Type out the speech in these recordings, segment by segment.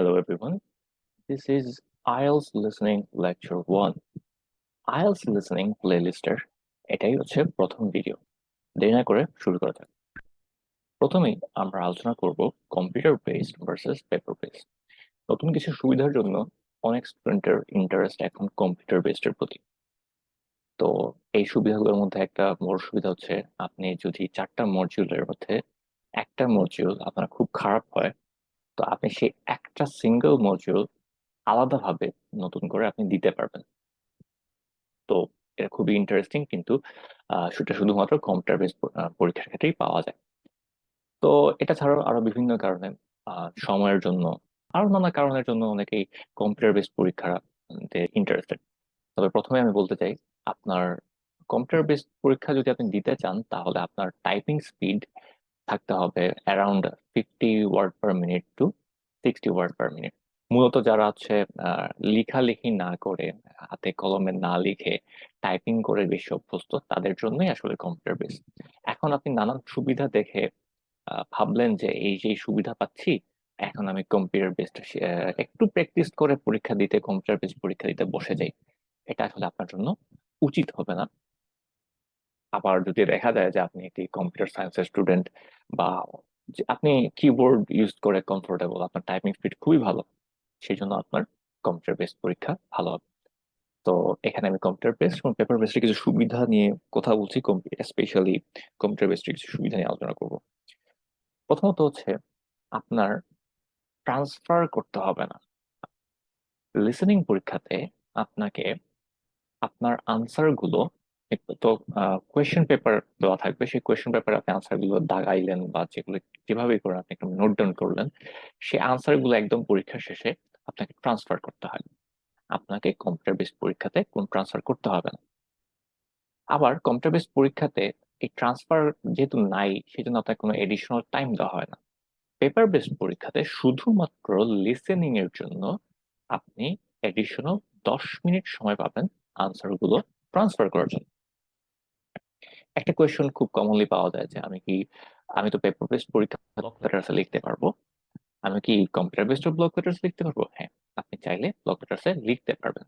Hello everyone, this is IELTS Listening Lecture 1. IELTS Listening প্লেলিস্টের এটাই হচ্ছে প্রথম ভিডিও। দেরি না করে শুরু করা যাক। প্রথমেই আমরা আলোচনা করব computer based versus paper based. নতুন কিছু সুবিধার জন্য অনেক স্টুডেন্টের ইন্টারেস্ট এখন কম্পিউটার বেসডের প্রতি। তো এই সুবিধাগুলোর মধ্যে একটা বড় সুবিধা হচ্ছে আপনি যদি 4টা মডিউলের মধ্যে একটা মডিউল আপনার খুব খারাপ হয়, তো আপনি সেই একটা সিঙ্গেল মডিউল আলাদাভাবে নতুন করে আপনি দিতে পারবেন। তো এটা খুবই ইন্টারেস্টিং, কিন্তু সেটা শুধুমাত্র কম্পিউটার বেস পরীক্ষার ক্ষেত্রেই পাওয়া যায়। তো এটা ছাড়াও আরো বিভিন্ন কারণে, সময়ের জন্য, আরো নানা কারণের জন্য অনেকেই কম্পিউটার বেস পরীক্ষা ইন্টারেস্টেড। তবে প্রথমে আমি বলতে চাই, আপনার কম্পিউটার বেস পরীক্ষা যদি আপনি দিতে চান, তাহলে আপনার টাইপিং স্পিড থাকতে হবে around 50 word per minute to 60 word per minute. মূলত যারা হচ্ছে লেখালেখি না করে, হাতে কলমে না লিখে টাইপিং করে বেশি অভ্যস্ত, তাদের জন্যই আসলে কম্পিউটার বেস। এখন আপনি নানান সুবিধা দেখে ভাবলেন যে এই যে সুবিধা পাচ্ছি, এখন আমি কম্পিউটার বেসড একটু প্র্যাকটিস করে পরীক্ষা দিতে, কম্পিউটার বেসড পরীক্ষা দিতে বসে যাই। এটা আসলে আপনার জন্য উচিত হবে না। আবার যদি দেখা যায় যে আপনি একটি কম্পিউটার সায়েন্সের স্টুডেন্ট, বা যে আপনি কিবোর্ড ইউজ করে কমফোর্টেবল, আপনার টাইপিং স্পিড খুবই ভালো, সেই জন্য আপনার কম্পিউটার বেসড পরীক্ষা ভালো হবে। তো এখানে আমি কম্পিউটার বেসড এবং পেপার বেসড কিছু সুবিধা নিয়ে কথা বলছি, স্পেশালি কম্পিউটার বেসড কিছু সুবিধা নিয়ে আলোচনা করব। প্রথমত হচ্ছে, আপনার ট্রান্সফার করতে হবে না। লিসেনিং পরীক্ষাতে আপনাকে আপনার আনসার গুলো, তো কোয়েশ্চেন পেপার দেওয়া থাকবে, সেই কোয়েশ্চেন পেপারে আপনি আনসার গুলো দাগাইলেন বা যেগুলো যেভাবে করে আপনি একটু নোট ডাউন করলেন, সেই আনসার গুলো একদম পরীক্ষা শেষে আপনাকে ট্রান্সফার করতে হয়। আপনাকে কম্পিউটার বেসড পরীক্ষাতে কোন ট্রান্সফার করতে হবে না। আবার কম্পিউটার বেসড পরীক্ষাতে এই ট্রান্সফার যেহেতু নাই, সেজন্য আপনাকে কোনো এডিশনাল টাইম দেওয়া হয় না। পেপার বেসড পরীক্ষাতে শুধুমাত্র লিসেনিং এর জন্য আপনি এডিশনাল 10 মিনিট সময় পাবেন আনসার গুলো ট্রান্সফার করার জন্য। একটা কোয়েশ্চেন খুব কমনলি পাওয়া যায় যে আমি তো পেপার বেসড পরীক্ষা ব্লক লেটার্স লিখতে পারবো, আমি কি কম্পিউটার বেসড ব্লক লেটার্স লিখতে পারবো? হ্যাঁ, আপনি চাইলে ব্লক লেটার্স লিখতে পারবেন।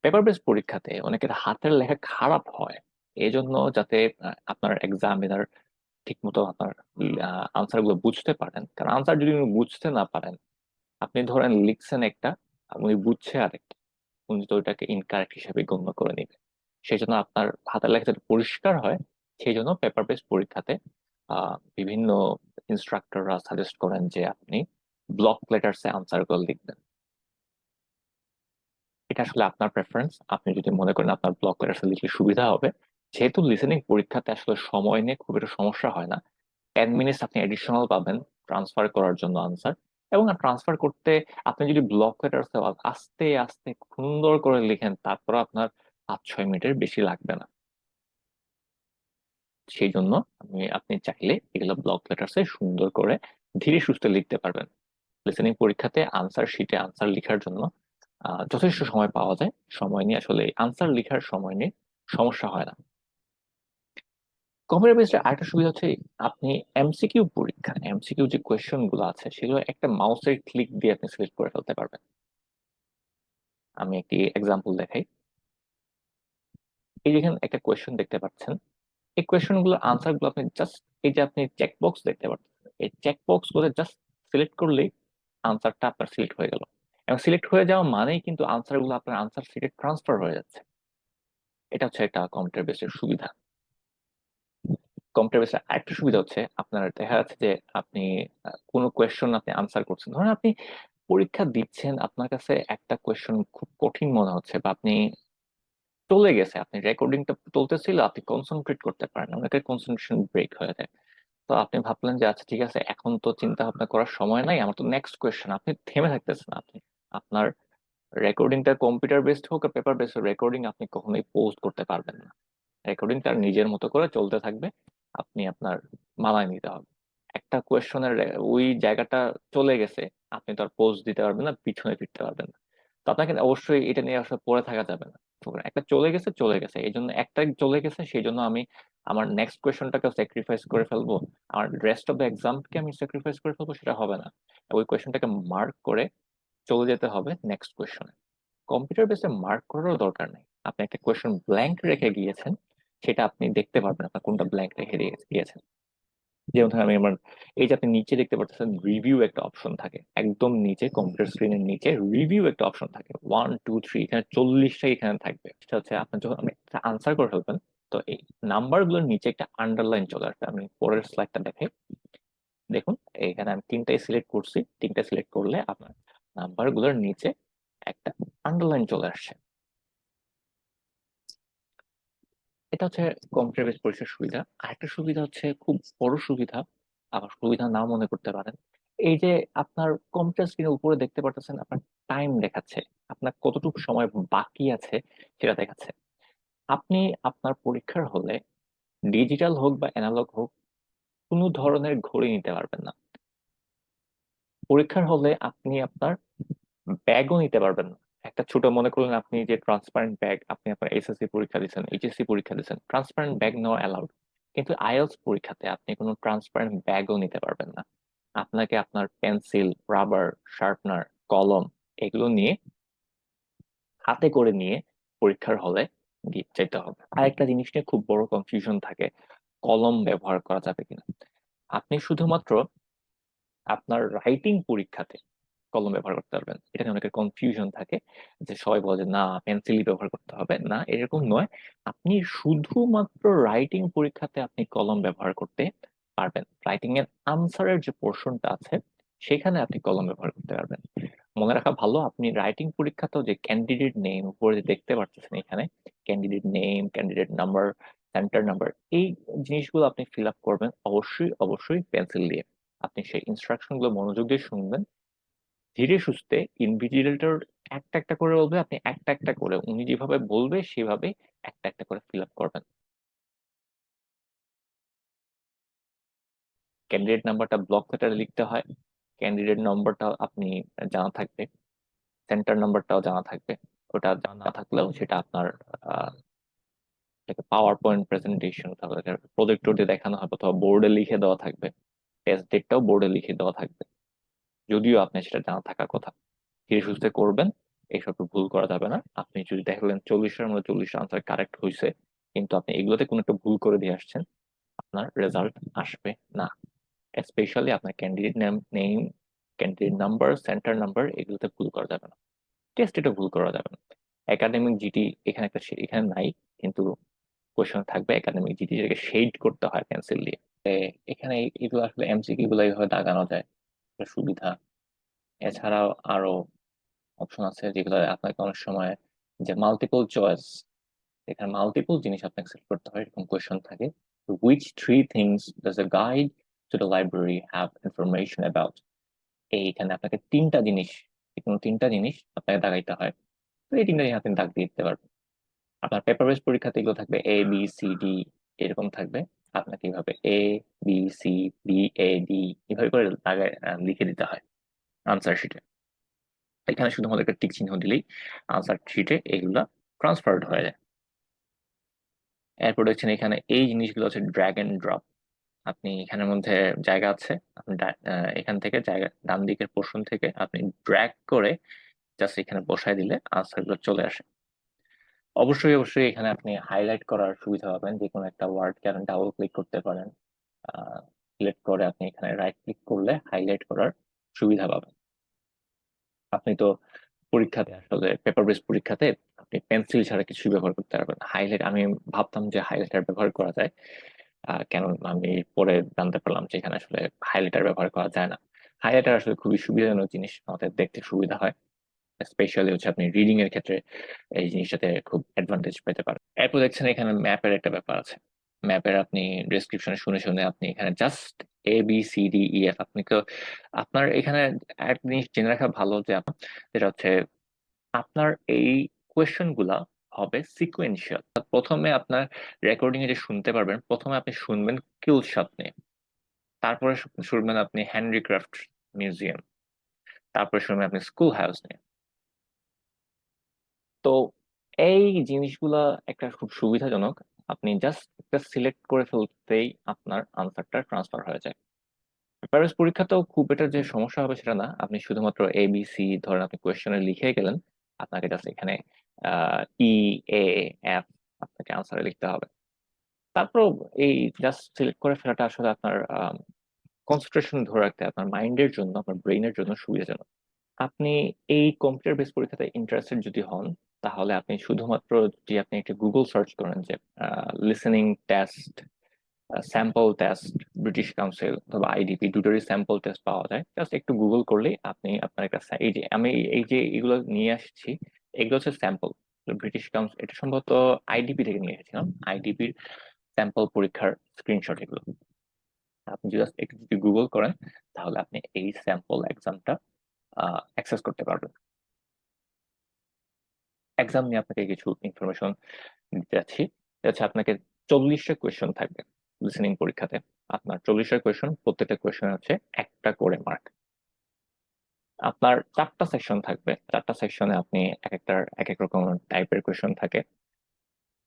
পেপার বেসড পরীক্ষাতে অনেকের হাতের লেখা খারাপ হয়, এই জন্য যাতে আপনার এক্সামিনার ঠিক মতো আপনার আনসার গুলো বুঝতে পারেন, কারণ আনসার যদি উনি বুঝতে না পারেন, আপনি ধরেন লিখছেন একটা, উনি বুঝছে আরেকটা, উনি তো ওইটাকে ইনকারেক্ট হিসেবে গণ্য করে নেবে। সেই জন্য আপনার হাতের লেখা যাতে পরিষ্কার হয়, সেই জন্য পেপার বেসড পরীক্ষাতে বিভিন্ন ইনস্ট্রাক্টররা সাজেস্ট করেন যে আপনি ব্লক লেটার্সে আনসার গুলো লিখবেন। এটা আসলে আপনার প্রেফারেন্স। আপনি যদি মনে করেন আপনার ব্লক লেটার্সে লিখলে সুবিধা হবে, যেহেতু লিসেনিং পরীক্ষাতে আসলে সময় নিয়ে খুব একটা সমস্যা হয় না, 10 মিনিটস আপনি এডিশনাল পাবেন ট্রান্সফার করার জন্য আনসার। এবং ট্রান্সফার করতে আপনি যদি ব্লক লেটার্স আস্তে আস্তে সুন্দর করে লিখেন, তারপর আপনার 5-6 মিনিটের বেশি লাগবে না। সেই জন্য আপনি চাইলে এগুলো ব্লক লেটার্সে সুন্দর করে ধীরে সুস্থে লিখতে পারবেন। লিসেনিং পরীক্ষাতে আনসার শিটে আনসার লেখার জন্য যথেষ্ট সময় পাওয়া যায়। সময় নিয়ে আসলে আনসার লেখার সময় নিয়ে সমস্যা হয় না। কম্পিউটার বেসড আরেকটা সুবিধা হচ্ছে, আপনি এমসিকিউ যে কোয়েশ্চেন গুলো আছে, সেগুলো একটা মাউসের ক্লিক দিয়ে আপনি সিলেক্ট করে ফেলতে পারবেন। আমি একটি এক্সাম্পল দেখাই। এই যেখানে একটা কোয়েশ্চেন দেখতে পাচ্ছেন, এই কোয়েশ্চেন গুলোর আনসার গুলো আপনি জাস্ট, এই যে আপনি চেকবক্স দেখতে পাচ্ছেন, এই চেকবক্স গুলো জাস্ট সিলেক্ট করলেই আনসারটা আপনার সিলেক্ট হয়ে গেল। এবং সিলেক্ট হয়ে যাওয়া মানেই কিন্তু আনসার গুলো আপনার আনসার শিটে ট্রান্সফার হয়ে যাচ্ছে। এটা হচ্ছে একটা কম্পিউটার বেসড সুবিধা। কম্পিউটার বেসড আরেকটা সুবিধা হচ্ছে, আপনার দেখা যাচ্ছে যে আপনি কোনো কোয়েশ্চেন আপনি আনসার করছেন, ধরেন আপনি পরীক্ষা দিচ্ছেন, আপনার কাছে একটা কোয়েশ্চেন খুব কঠিন মনে হচ্ছে, বা আপনি চলে গেছে, আপনি রেকর্ডিংটা চলতেছিল, আপনি কনসেন্ট্রেট করতে পারেন, অনেকের কনসেন্ট্রেশন ব্রেক হয়ে যায়। তো আপনি ভাবলেন যে আচ্ছা ঠিক আছে, এখন তো চিন্তা ভাবনা করার সময় নাই, আমার তো নেক্সট কোয়েশ্চেন, আপনি থেমে থাকতেছেন। আপনি আপনার রেকর্ডিংটা কম্পিউটার বেসড হোক আর পেপার বেসড রেকর্ডিং, আপনি কখনোই পোস্ট করতে পারবেন না। রেকর্ডিং তার নিজের মতো করে চলতে থাকবে, আপনি আপনার মানায় নিতে হবে। একটা কোয়েশ্চনের ওই জায়গাটা চলে গেছে, আপনি তো আর পোস্ট দিতে পারবেন না, পিছনে ফিরতে পারবেন না। তো আপনাকে অবশ্যই এটা নিয়ে আসলে পড়ে থাকা যাবে না। তো একটা চলে গেছে চলে গেছে, এই জন্য একটা চলে গেছে সেই জন্য আমি আমার নেক্সট কোয়েশনটাকে স্যাক্রিফাইস করে ফেলবো, আমার রেস্ট অফ দ্য এক্সামকে আমি স্যাক্রিফাইস করে ফেলবো, সেটা হবে না। ওই কোয়েশনটাকে মার্ক করে চলে যেতে হবে নেক্সট কোয়েশনে। কম্পিউটার বেসে মার্ক করারও দরকার নেই। আপনি একটা কোয়েশন ব্ল্যাঙ্ক রেখে গিয়েছেন, সেটা আপনি দেখতে পারবেন আপনার কোনটা ব্ল্যাঙ্ক রেখে গিয়েছেন। যেমন ধরেন আমি আমার, এই যে আপনি নিচে দেখতে পাচ্ছেন রিভিউ একটা অপশন থাকে, একদম নিচে কম্পিউটার স্ক্রিনের নিচে রিভিউ একটা অপশন থাকে, 1 2 3, এখানে 40টা এখানে থাকবে। সেটা হচ্ছে আপনার যখন আপনি একটা আনসার করে ফেলবেন, তো এই নাম্বার গুলোর নিচে একটা আন্ডারলাইন চলে আসবে। আমি পরের স্লাইডটা দেখাই, দেখুন এখানে আমি তিনটাই সিলেক্ট করছি, তিনটা সিলেক্ট করলে আপনার নাম্বার গুলোর নিচে একটা আন্ডারলাইন চলে আসছে। এটা হচ্ছে কম্পিউটার বেস পরীক্ষার সুবিধা। আরেকটা সুবিধা হচ্ছে, খুব বড় সুবিধা, আবার সুবিধা নাও মনে করতে পারেন, এই যে আপনার কম্পিউটার স্ক্রিনের উপরে দেখতে পাচ্ছেন আপনার টাইম দেখাচ্ছে, আপনার কতটুকু সময় বাকি আছে সেটা দেখাচ্ছে। আপনি আপনার পরীক্ষার হলে ডিজিটাল হোক বা অ্যানালগ হোক, কোনো ধরনের ঘড়ি নিতে পারবেন না। পরীক্ষার হলে আপনি আপনার ব্যাগও নিতে পারবেন না। একটা ছোট, মনে করুন আপনি যে ট্রান্সপারেন্ট ব্যাগ, আপনি আপনার এসএসসি পরীক্ষা দিচ্ছেন, এইচএসসি পরীক্ষা দিচ্ছেন, ট্রান্সপারেন্ট ব্যাগ নেওয়া অ্যালাউড। কিন্তু আইএলটিএস পরীক্ষাতে আপনি কোনো ট্রান্সপারেন্ট ব্যাগও নিতে পারবেন না। আপনাকে আপনার পেন্সিল, রাবার, শার্পনার, কলম এগুলো নিয়ে, হাতে করে নিয়ে পরীক্ষার হলে যেতে হবে। আরেকটা জিনিস নিয়ে খুব বড় কনফিউশন থাকে, কলম ব্যবহার করা যাবে কিনা। আপনি শুধুমাত্র আপনার রাইটিং পরীক্ষাতে কলম ব্যবহার করতে পারবেন। এটা নিয়ে অনেকের কনফিউশন থাকে, যে সবাই বলে যে না পেন্সিলই ব্যবহার করতে হবে, না এরকম নয়। আপনি শুধুমাত্র রাইটিং পরীক্ষাতে আপনি কলম ব্যবহার করতে পারবেন। রাইটিং এর আনসারের যে পোর্শনটা আছে সেখানে আপনি কলম ব্যবহার করতে পারবেন। মনে রাখা ভালো, আপনি রাইটিং পরীক্ষাতেও যে ক্যান্ডিডেট নেম উপরে যে দেখতে পাচ্ছেন এখানে, candidate name, candidate number, centre number, এই জিনিসগুলো আপনি ফিল আপ করবেন অবশ্যই অবশ্যই পেন্সিল দিয়ে। আপনি সেই ইনস্ট্রাকশন গুলো মনোযোগ দিয়ে শুনবেন, ধীরে সুস্থে। ইনভিজিলেটর একটা একটা করে বলবে, আপনি একটা একটা করে উনি যেভাবে বলবে সেভাবে একটা একটা করে ফিল আপ করবেন। ক্যান্ডিডেট নাম্বারটা ব্লক লেটারে লিখতে হয়, ক্যান্ডিডেট নম্বরটা আপনি জানা থাকবে, সেন্টার নাম্বারটাও জানা থাকবে। ওটা জানা থাকলেও সেটা আপনার পাওয়ার পয়েন্ট প্রেজেন্টেশন, তারপরে প্রজেক্টর দিয়ে দেখানো হবে অথবা বোর্ডে লিখে দেওয়া থাকবে, টেস্ট ডেটটাও বোর্ডে লিখে দেওয়া থাকবে, যদিও আপনার সেটা জানা থাকার কথা। ধীরে সুস্থে করবেন, এইসব ভুল করা যাবে না। আপনি যদি দেখলেন 40টার মধ্যে 40টা আনসার কারেক্ট হয়েছে, কিন্তু আপনি এগুলোতে কোনো একটা ভুল করে দিয়ে আসছেন, আপনার রেজাল্ট আসবে না। স্পেশালি আপনার candidate name, candidate number, centre number এগুলোতে ভুল করা যাবে না। টেস্ট এটা ভুল করা যাবে না। একাডেমিক জিটি এখানে একটা এখানে নাই, কিন্তু কোয়েশন থাকবে একাডেমিক জিটি, যেটাকে শেড করতে হয় পেন্সিল দিয়ে। এখানে এগুলো আসলে এমসিকিউ গুলো এইভাবে দাগানো যায়, একটা সুবিধা। এছাড়াও আরো অপশন আছে যেগুলো আপনাকে অনেক সময়, যে মাল্টিপল চয়েস, এখানে মাল্টিপল জিনিস আপনাকে সিলেক্ট করতে হয়, এরকম কোয়েশ্চন থাকে। which three things does a guide to the library have information about? এইখানে আপনাকে তিনটা জিনিস, কোনো তিনটা জিনিস আপনাকে দাগাইতে হয়। তো এই তিনটা জিনিস আপনি দাগ দিয়ে দিতে পারবেন। আপনার পেপার বেস পরীক্ষাতে এগুলো থাকবে এ বি সি ডি, এরকম থাকবে। আপনাকে এইভাবে A B C D A D এভাবে করে দাগায় লিখে দিতে হয় আনসার শিটে। এখানে শুধুমাত্র একটা টিক চিহ্ন দিলেই আনসার শিটে এগুলা ট্রান্সফার্ড হয়ে যায়। এরপর দেখছেন এখানে এই জিনিসগুলো হচ্ছে ড্র্যাগ এন্ড ড্রপ। আপনি এখানের মধ্যে জায়গা আছে, আপনি এখান থেকে জায়গা ডান দিকের পোর্শন থেকে আপনি ড্র্যাগ করে জাস্ট এখানে বসায় দিলে আনসার গুলো চলে আসে। অবশ্যই অবশ্যই এখানে আপনি হাইলাইট করার সুবিধা পাবেন, যে কোনো একটা ওয়ার্ডকে আপনি ডাবল ক্লিক করতে পারেন, সিলেক্ট করে আপনি এখানে রাইট ক্লিক করলে হাইলাইট করার সুবিধা পাবেন। আপনি তো পরীক্ষাতে আসলে পেপার বেস পরীক্ষাতে আপনি পেন্সিল ছাড়া কিছু ব্যবহার করতে পারবেন না। হাইলাইট আমি ভাবতাম যে হাইলাইটার ব্যবহার করা যায়, কেন আমি পরে জানতে পারলাম যে এখানে আসলে হাইলাইটার ব্যবহার করা যায় না। হাইলাইটার আসলে খুবই সুবিধাজনক জিনিস, আমাদের দেখতে সুবিধা হয়, স্পেশালি হচ্ছে আপনি রিডিং এর ক্ষেত্রে এই জিনিসটাতে খুব অ্যাডভান্টেজ পেতে পারেন। এরপর দেখছেন এখানে ম্যাপের একটা ব্যাপার আছে। ম্যাপের আপনি ডেসক্রিপশন শুনে শুনে আপনি এখানে just A B C D E F, আপনি তো আপনার এখানে একটা জিনিস জেনে রাখা ভালো, যে যেটা হচ্ছে আপনার এই কোয়েশ্চেন গুলা হবে সিকুয়েন্সিয়াল। প্রথমে আপনার রেকর্ডিং এ যে শুনতে পারবেন, প্রথমে আপনি শুনবেন কিল শট নিয়ে, তারপরে শুনবেন আপনি হ্যান্ডিক্রাফট মিউজিয়াম, তারপরে শুনবেন আপনি স্কুল হাউস নিয়ে। তো এই জিনিসগুলা একটা খুব সুবিধাজনক। আপনি জাস্ট একটা সিলেক্ট করে ফেলতেই আপনার আনসারটা ট্রান্সফার হয়ে যায়। পেপারস পরীক্ষাতেও খুব এটা যে সমস্যা হবে সেটা না, আপনি শুধুমাত্র এবিসি ধরেন আপনি কোয়েশ্চেনে লিখে গেলেন, আপনাকে জাস্ট এখানে ই, এ, এফ আপনাকে আনসারে লিখতে হবে। তারপর এই জাস্ট সিলেক্ট করে ফেলাটা আসলে আপনার কনসেন্ট্রেশন ধরে রাখতে, আপনার মাইন্ডের জন্য, আপনার ব্রেইনের জন্য সুবিধাজনক। আপনি এই কম্পিউটার বেস পরীক্ষাতে ইন্টারেস্টেড যদি হন, তাহলে আপনি শুধুমাত্র যে আপনি একটা গুগল সার্চ করেন যে listening test, sample test, British council অথবা আইডিপি দুটোরই স্যাম্পল টেস্ট পাওয়া যায়, জাস্ট একটু গুগল করলেই আপনি আপনার একটা এই যে আমি এই যে এগুলো নিয়ে আসছি, এগুলো হচ্ছে স্যাম্পল। ব্রিটিশ কাউন্সিল এটা সম্ভবত আইডিপি থেকে নিয়ে এসেছিলাম, আইডিপির স্যাম্পল পরীক্ষার স্ক্রিনশট এগুলো। আপনি জাস্ট একটু যদি গুগল করেন, তাহলে আপনি এই স্যাম্পল এক্সামটা অ্যাক্সেস করতে পারবেন। এক্সাম নিয়ে আপনাকে কিছু ইনফরমেশন দিতে যাচ্ছি। এটা হচ্ছে আপনাকে 40টা কোয়েশ্চেন থাকবে লিসেনিং পরীক্ষাতে। আপনার 40টা কোয়েশ্চেন, প্রত্যেকটা কোয়েশ্চেন হচ্ছে একটা করে মার্ক। আপনার 4টা সেকশন থাকবে, 4টা সেকশনে আপনি এক এক রকম টাইপের কোয়েশ্চেন থাকে।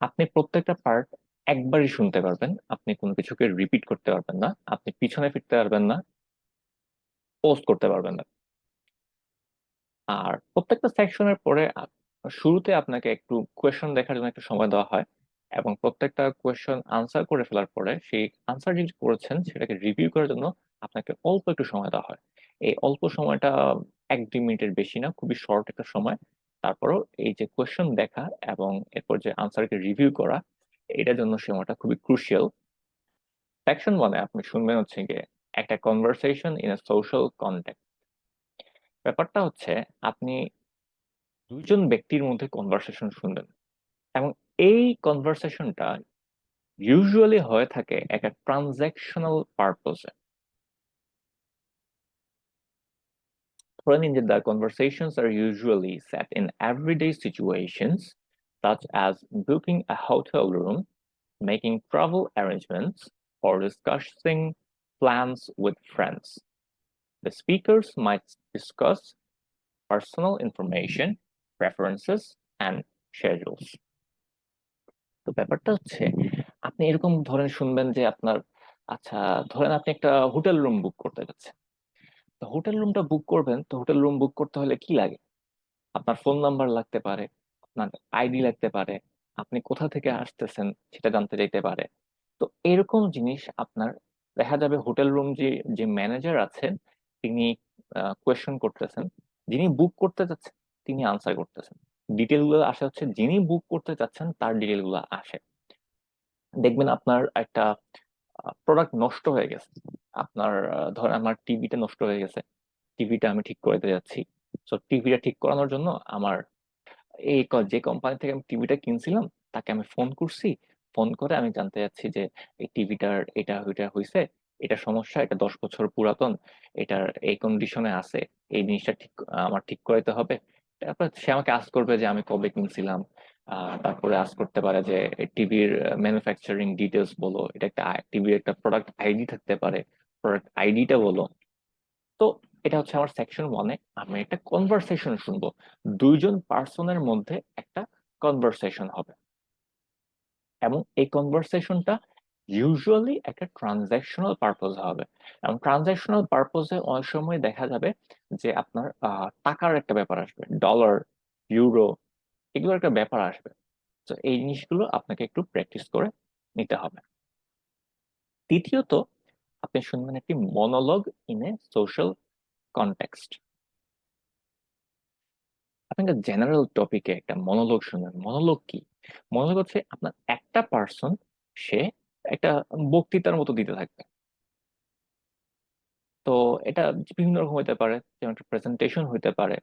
আপনি প্রত্যেকটা পার্ট একবারই শুনতে পারবেন, আপনি কোনো কিছুকে রিপিট করতে পারবেন না, আপনি পিছনে ফিরতে পারবেন না, পোস্ট করতে পারবেন না। আর প্রত্যেকটা সেকশনের পরে শুরুতে আপনাকে একটু কোয়েশ্চন দেখার জন্য একটু সময় দেওয়া হয়, এবং প্রত্যেকটা কোয়েশ্চন আনসার করে ফেলার পরে সেই আনসার যেটি করেছেন সেটাকে রিভিউ করার জন্য আপনাকে অল্প একটু সময় দেওয়া হয়। এই অল্প সময়টা 1-2 মিনিটের বেশি না, খুবই শর্ট একটা সময়। তারপরেও এই যে কোয়েশ্চন দেখা এবং এরপর যে আনসারকে রিভিউ করা, এটার জন্য সময়টা খুবই ক্রুশিয়াল। সেকশন 1-এ আপনি শুনবেন হচ্ছে গিয়ে একটা conversation in a social context. ব্যাপারটা হচ্ছে আপনি দুইজন ব্যক্তির মধ্যে কনভারসেশন শুনবেন, এবং এই কনভারসেশনটা ইউজুয়ালি হয়ে থাকে একটা ট্রানজ্যাকশনাল পারপোজে। ধরে নিন যে the conversations are usually set in everyday situations such as booking a hotel room, making travel arrangements, or discussing plans with friends. The speakers might discuss personal information, preferences, and schedules. তো ব্যাপারটা হচ্ছে আপনি এরকম ধরেন শুনবেন যে আপনার, আচ্ছা ধরেন আপনি একটা হোটেল রুম বুক করতে যাচ্ছেন। তো হোটেল রুমটা বুক করবেন, তো হোটেল রুম বুক করতে হলে কি লাগে? আপনার ফোন নাম্বার লাগতে পারে, আপনার আইডি লাগতে পারে, আপনি কোথা থেকে আসতেছেন সেটা জানতে চাইতে পারে। তো এরকম জিনিস আপনার দেখা যাবে হোটেল রুম যে যে ম্যানেজার আছেন তিনি কোয়েশ্চেন করতেছেন, যিনি বুক করতে যাচ্ছেন তিনি আনসার করতেছেন। ডিটেল গুলো আসে হচ্ছে যিনি বুক করতে চাচ্ছেন তার ডিটেল গুলো আসে। দেখবেন আপনার একটা প্রোডাক্ট নষ্ট হয়ে গেছে, আপনার ধরেন আমার টিভিটা নষ্ট হয়ে গেছে, টিভিটা আমি ঠিক করে দিতে যাচ্ছি। তো টিভিটা ঠিক করানোর জন্য আমার যে কোম্পানি থেকে আমি টিভিটা কিনছিলাম তাকে আমি ফোন করছি। ফোন করে আমি জানতে চাচ্ছি যে এই টিভিটার এটা ওইটা হয়েছে, এটা সমস্যা, এটা 10 বছর পুরাতন, এটার এই কন্ডিশনে আছে, এই জিনিসটা ঠিক আমার ঠিক করাইতে হবে। তারপর সে আমাকে আস্ক করবে যে আমি কবে কিনছিলাম, তারপরে আস্ক করতে পারে যে টিভির ম্যানুফ্যাকচারিং ডিটেলস বলো, এটা একটা টিভির একটা প্রোডাক্ট আইডি থাকতে পারে, প্রোডাক্ট আইডিটা বলো। তো এটা হচ্ছে আমার সেকশন 1-এ আমি একটা কনভারসেশন শুনবো, দুইজন পার্সনের মধ্যে একটা কনভারসেশন হবে, এবং এই কনভারসেশনটা ইউজুয়ালি একটা ট্রানজ্যাকশনাল পারপোজ হবে। এবং ট্রানজ্যাকশনাল পারপোজে অনেক সময় দেখা যাবে যে আপনার টাকার একটা ব্যাপার আসবে, ডলার, ইউরো, এগুলোর একটা ব্যাপার আসবে। তো এই জিনিসগুলো আপনাকে একটু প্র্যাকটিস করে নিতে হবে। তৃতীয়ত, আপনি শুনবেন একটি monologue in a social context. আপনি একটা জেনারেল টপিকে একটা মনোলগ শুনবেন। মনোলগ কি? মনোলগ হচ্ছে আপনার একটা পার্সন, সে একটা বক্তৃতার মতো দিতে থাকবে। তো এটা বিভিন্ন রকম হতে পারে, যেমন একটা প্রেজেন্টেশন হতে পারে,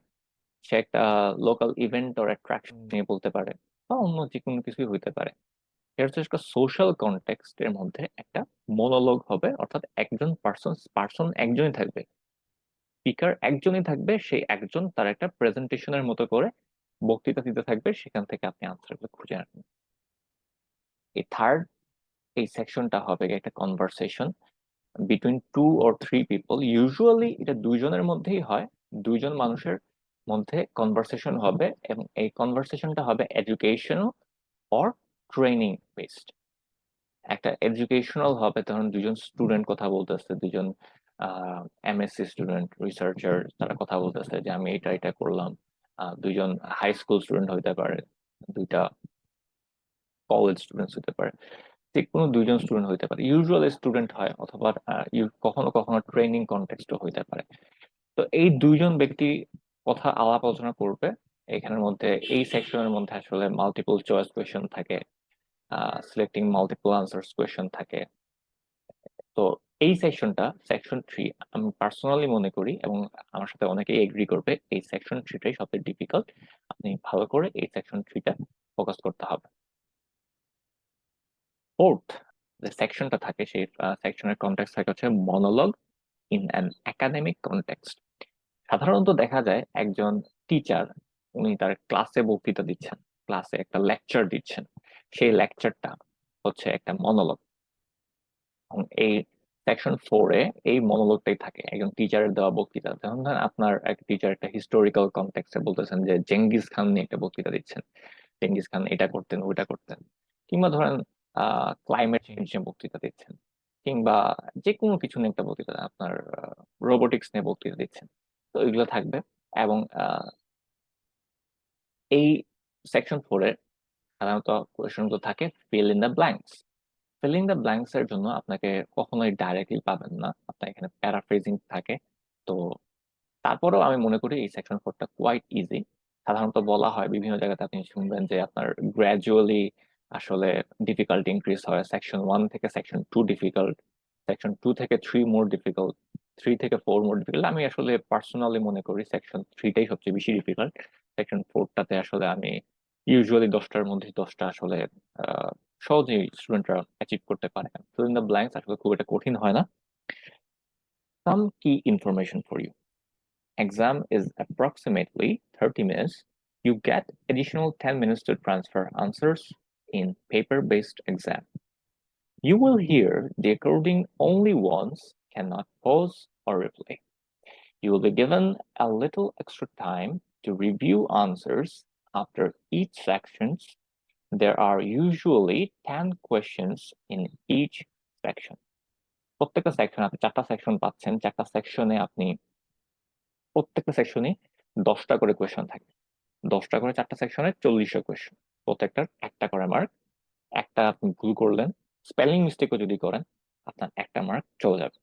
সে একটা লোকাল ইভেন্ট অর অ্যাট্রাকশন নিয়ে বলতে পারে, বা অন্য যে কোনো কিছুই হতে পারে। এটা হচ্ছে একটা সোশ্যাল কনটেক্সট এর মধ্যে একটা মনোলগ হবে, অর্থাৎ একজন পার্সন একজনই থাকবে, স্পিকার একজনই থাকবে, সেই একজন তার একটা প্রেজেন্টেশনের মতো করে বক্তৃতা দিতে থাকবে, সেখান থেকে আপনি আনসারগুলো খুঁজে আনবেন। এই থার্ড, এই সেকশনটা হবে একটা conversation between 2 or 3 people. Usually এটা দুইজনের মধ্যেই হয়, দুইজন মানুষের মধ্যে কনভারসেশন হবে, এবং এই কনভারসেশনটা হবে এডুকেশনাল অর ট্রেনিং বেসড। একটা এডুকেশনাল হবে, ধরুন দুজন স্টুডেন্ট কথা বলতেছে, দুজন এমএসসি স্টুডেন্ট রিসার্চার, তারা কথা বলতেছে যে আমি এটা এটা করলাম। দুইজন হাই স্কুল স্টুডেন্ট হইতে পারে, দুইটা কলেজ স্টুডেন্টস হইতে পারে, যে কোনো দুইজন স্টুডেন্ট হইতে পারে, ইউজুয়াল স্টুডেন্ট হয়, অথবা কখনো কখনো ট্রেনিং কনটেক্সটও হইতে পারে। তো এই দুইজন ব্যক্তি কথা আলাপ আলোচনা করবে। এখানের মধ্যে এই সেকশনের মধ্যে আসলে মাল্টিপল চয়েস কোয়েশ্চেন থাকে, সিলেক্টিং মাল্টিপল আনসার্স কোয়েশ্চেন থাকে। তো এই সেকশনটা, সেকশন 3, আমি পার্সোনালি মনে করি, এবং আমার সাথে অনেকেই এগ্রি করবে, এই সেকশন 3টাই সবচেয়ে ডিফিকাল্ট। আপনি ভালো করে এই সেকশন 3টা ফোকাস করতে হবে। ফোর্থ যে সেকশনটা থাকে, সেই সেকশনের কনটেক্সট থাকে হচ্ছে monologue in an academic context. সাধারণত দেখা যায় একজন টিচার, উনি তার ক্লাসে বক্তৃতা দিচ্ছেন, ক্লাসে একটা লেকচার দিচ্ছেন, সেই লেকচারটা হচ্ছে একটা মনোলগ। এই সেকশন 4-এ এই মনোলগটাই থাকে, একজন টিচারের দেওয়া বক্তৃতা। যেমন ধরেন আপনার এক টিচার একটা হিস্টোরিক্যাল কনটেক্সটে বলতেছেন যে চেঙ্গিস খান নিয়ে একটা বক্তৃতা দিচ্ছেন, চেঙ্গিস খান এটা করতেন ওইটা করতেন। কিংবা ধরেন ক্লাইমেট চেঞ্জ নিয়ে বক্তৃতা দিচ্ছেন, কিংবা যে কোনো কিছু নিয়ে একটা বক্তৃতা, আপনার রোবোটিক্স নিয়ে বক্তৃতা দিচ্ছেন। তো এগুলো থাকবে। এবং এই সেকশন 4-এ সাধারণত কোয়েশনগুলো থাকে fill in the blanks. Filling the blanks এর জন্য আপনাকে কখনোই ডাইরেক্টলি পাবেন না, আপনার এখানে প্যারাফ্রেজিং থাকে। তো তারপরেও আমি মনে করি এই সেকশন 4টা কোয়াইট ইজি। সাধারণত বলা হয়, বিভিন্ন জায়গাতে আপনি শুনবেন যে আপনার গ্র্যাজুয়ালি আসলে ডিফিকাল্টি ইনক্রিজ হয়, সেকশন 1 থেকে সেকশন 2 ডিফিকাল্ট, সেকশন 2 থেকে 3 মোর ডিফিকাল্ট, 3 থেকে 4 মোর ডিফিকাল্ট। আমি আসলে পার্সোনালি মনে করি সেকশন 3টাই সবচেয়ে বেশি ডিফিকাল্ট। সেকশন 4টাতে আসলে আমি ইউজুয়ালি 10টার মধ্যে 10টা আসলে আহ, সহজেই স্টুডেন্টরা অ্যাচিভ করতে পারে। ফিল ইন দ্য ব্ল্যাঙ্কস আসলে খুব একটা কঠিন হয় না। সাম কি information for you: exam is approximately 30 minutes. You get additional 10 minutes to transfer answers in paper-based exam. You will hear the recording only once, cannot pause or replay. You will be given a little extra time to review answers after each section. There are usually 10 questions in each section. প্রত্যেকটা section আপনি 4টা section পাচ্ছেন, 4টা সেকশনে আপনি প্রত্যেকটা সেকশনে 10টা করে কোয়েশ্চেন থাকে, 10টা করে 4টা সেকশনে 40টা কোয়েশ্চেন, প্রত্যেকটার একটা করে মার্ক। একটা আপনি ভুল করলেন, স্পেলিং মিস্টেকও যদি করেন, আপনার একটা মার্ক চলে যাবে।